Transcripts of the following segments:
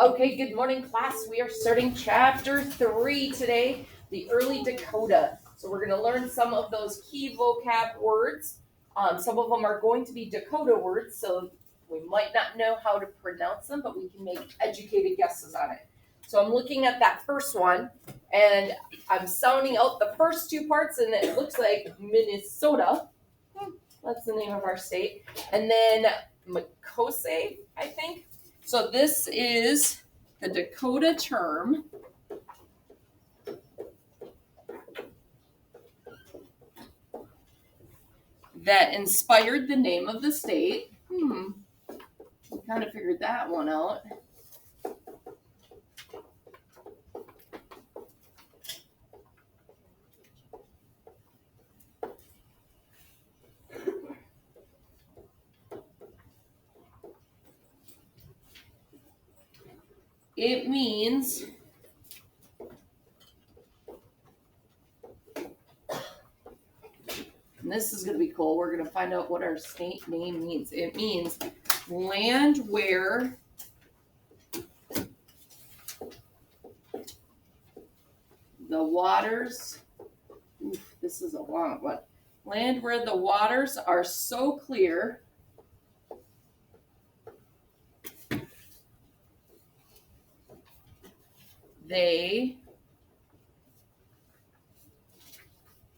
Okay, good morning, class. We are starting chapter 3 today, the early Dakota. So we're going to learn some of those key vocab words. Some of them are going to be Dakota words, so we might not know how to pronounce them, but we can make educated guesses on it. So I'm looking at that first one, and I'm sounding out the first two parts, and it looks like Minnesota. That's the name of our state. And then Makose, I think. So this is the Dakota term that inspired the name of the state. We kind of figured that one out. It means and this is going to be cool. We're going to find out what our state name means. It means land where the waters, this is a long one. Land where the waters are so clear they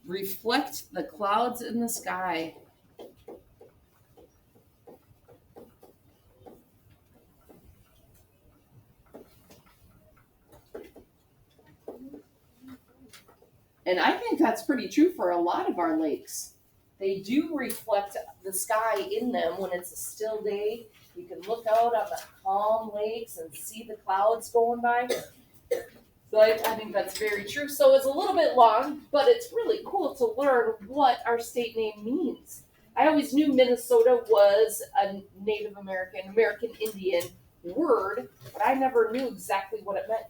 reflect the clouds in the sky. And I think that's pretty true for a lot of our lakes. They do reflect the sky in them when it's a still day. You can look out on the calm lakes and see the clouds going by. So I think that's very true. So it's a little bit long, but it's really cool to learn what our state name means. I always knew Minnesota was a Native American Indian word, but I never knew exactly what it meant.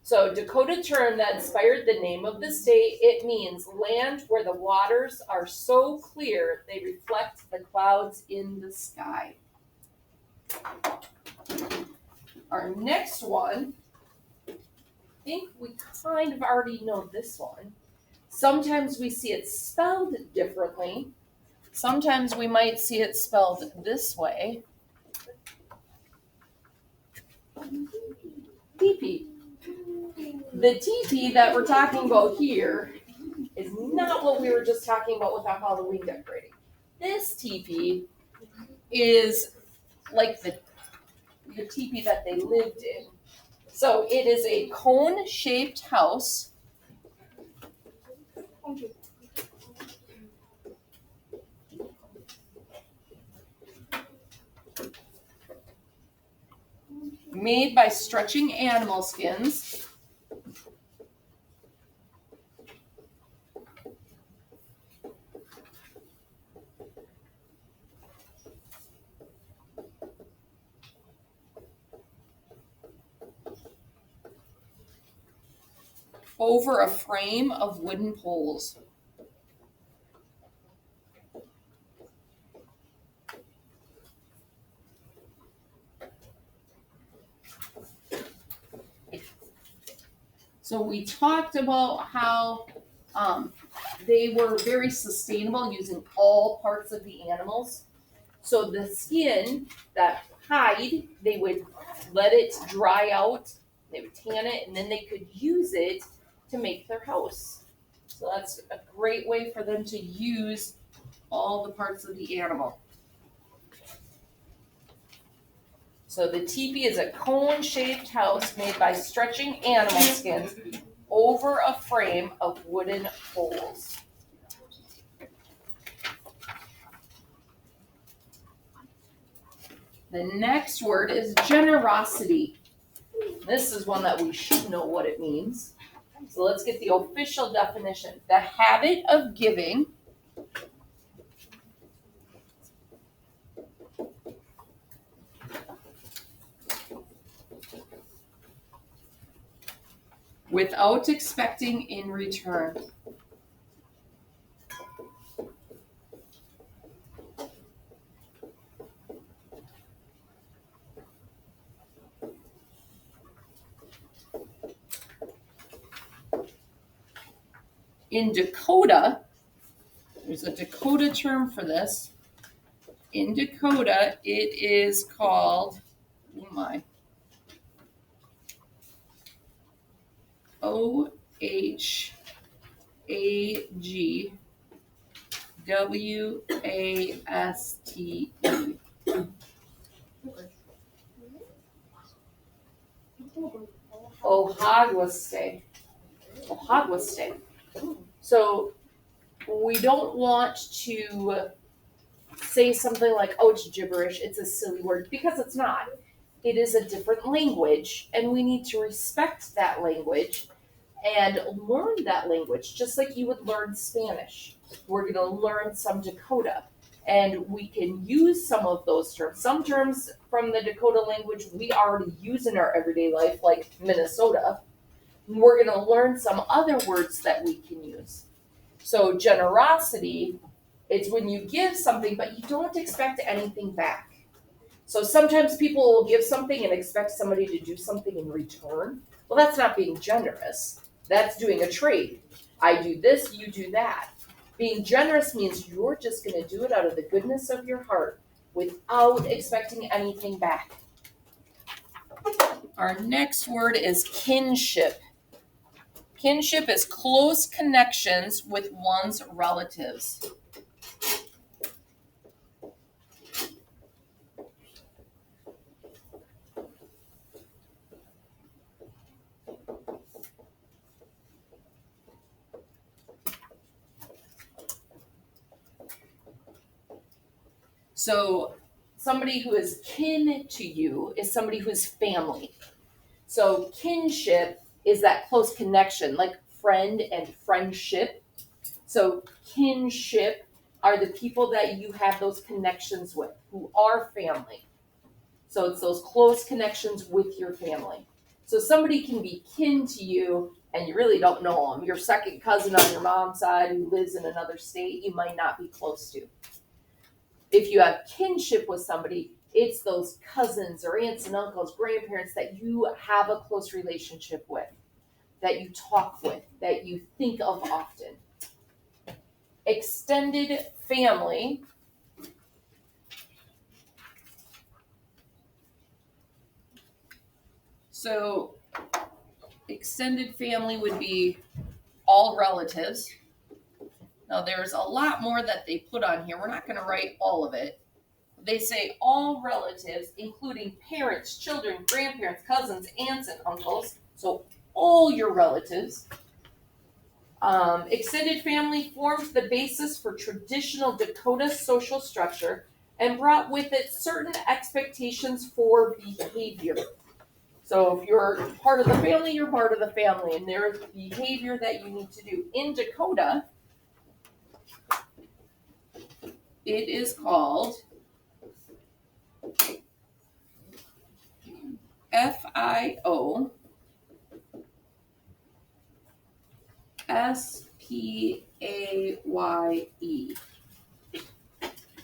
So Dakota term that inspired the name of the state, it means land where the waters are so clear they reflect the clouds in the sky. Our next one, I think we kind of already know this one. Sometimes we see it spelled differently. Sometimes we might see it spelled this way. Teepee. The teepee that we're talking about here is not what we were just talking about with our Halloween decorating. This teepee is like the teepee that they lived in. So it is a cone-shaped house made by stretching animal skins. Over a frame of wooden poles. So we talked about how they were very sustainable using all parts of the animals. So the skin, that hide, they would let it dry out, they would tan it, and then they could use it to make their house. So that's a great way for them to use all the parts of the animal. So the teepee is a cone-shaped house made by stretching animal skins over a frame of wooden poles. The next word is generosity. This is one that we should know what it means. So let's get the official definition. The habit of giving without expecting in return. In Dakota, there's a Dakota term for this. In Dakota, it is called, oh my, OHAGWASTE. Ohagwaste. Ohagwaste. So we don't want to say something like, oh, it's gibberish, it's a silly word, because it's not. It is a different language, and we need to respect that language and learn that language, just like you would learn Spanish. We're going to learn some Dakota, and we can use some of those terms. Some terms from the Dakota language we already use in our everyday life, like Minnesota. We're going to learn some other words that we can use. So generosity, it's when you give something, but you don't expect anything back. So sometimes people will give something and expect somebody to do something in return. Well, that's not being generous. That's doing a trade. I do this, you do that. Being generous means you're just going to do it out of the goodness of your heart without expecting anything back. Our next word is kinship. Kinship is close connections with one's relatives. So somebody who is kin to you is somebody who's family. So kinship is that close connection, like friend and friendship. So kinship are the people that you have those connections with, who are family. So it's those close connections with your family. So somebody can be kin to you and you really don't know them. Your second cousin on your mom's side who lives in another state, you might not be close to. If you have kinship with somebody, it's those cousins or aunts and uncles, grandparents that you have a close relationship with, that you talk with, that you think of often. Extended family. So extended family would be all relatives. Now there's a lot more that they put on here. We're not going to write all of it. They say all relatives, including parents, children, grandparents, cousins, aunts, and uncles. So all your relatives. Extended family formed the basis for traditional Dakota social structure and brought with it certain expectations for behavior. So if you're part of the family, you're part of the family, and there's behavior that you need to do. In Dakota, it is called FIOSPAYE.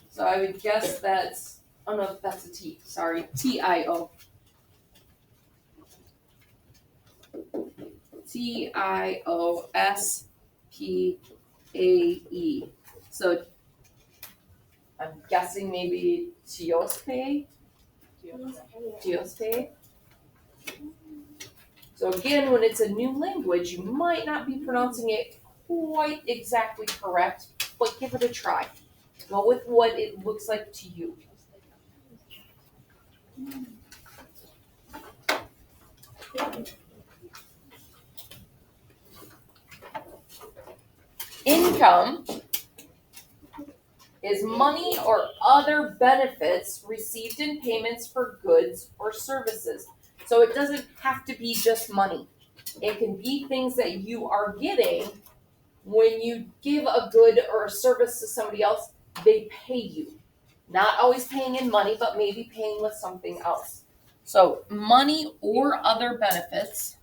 So I would guess that's, oh no, that's a T, sorry, TIO. TIOSPAE. So I'm guessing maybe Tiospe? Tiospe? So again, when it's a new language, you might not be pronouncing it quite exactly correct, but give it a try. Go with what it looks like to you. Income is money or other benefits received in payments for goods or services. So it doesn't have to be just money. It can be things that you are getting when you give a good or a service to somebody else, they pay you. Not always paying in money, but maybe paying with something else. So money or other benefits.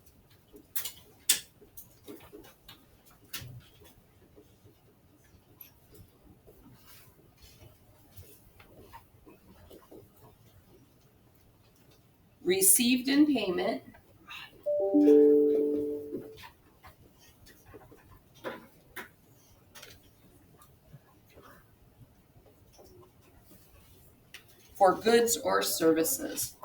Received in payment. for goods or services.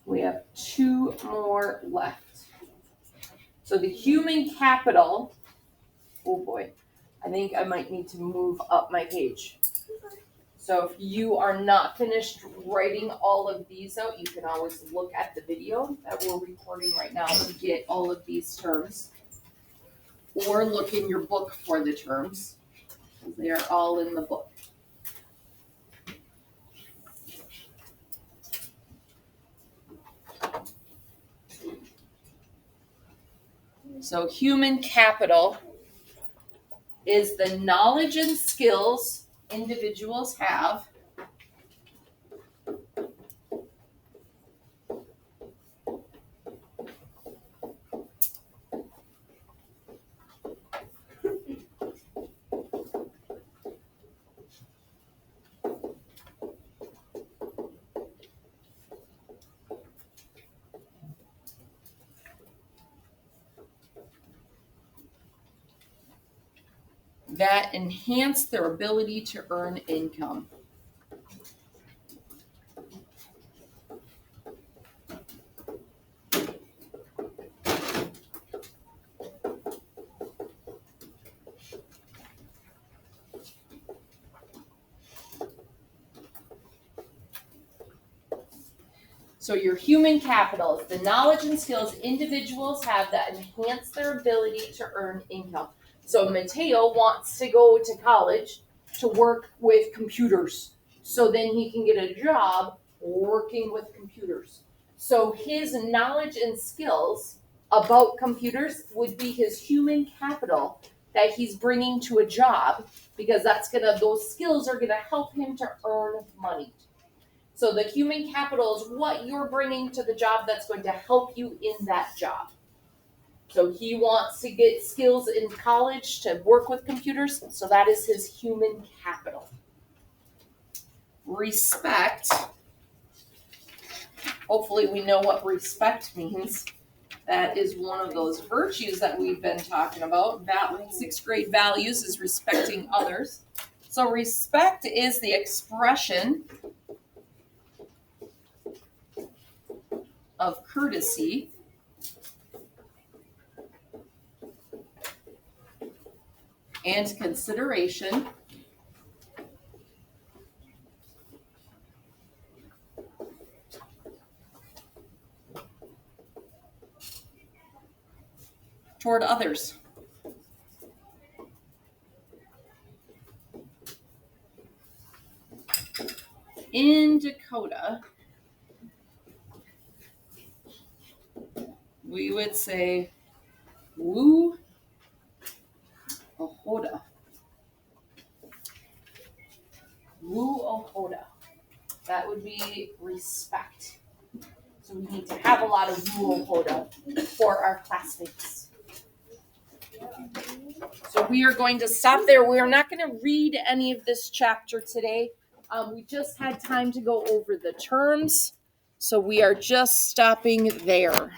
We have 2 more left. So the human capital, oh boy, I think I might need to move up my page. So if you are not finished writing all of these out, you can always look at the video that we're recording right now to get all of these terms. Or look in your book for the terms. They are all in the book. So human capital is the knowledge and skills individuals have that enhance their ability to earn income. So your human capital is the knowledge and skills individuals have that enhance their ability to earn income. So Mateo wants to go to college to work with computers. So then he can get a job working with computers. So his knowledge and skills about computers would be his human capital that he's bringing to a job, because those skills are gonna help him to earn money. So the human capital is what you're bringing to the job that's going to help you in that job. So he wants to get skills in college to work with computers, so that is his human capital. Respect. Hopefully we know what respect means. That is one of those virtues that we've been talking about. 6th grade values is respecting others. So respect is the expression of courtesy and consideration toward others. In Dakota, we would say woo ohoda. Woo ohoda. That would be respect. So we need to have a lot of woo ohoda for our classmates. So we are going to stop there. We are not going to read any of this chapter today. We just had time to go over the terms. So we are just stopping there.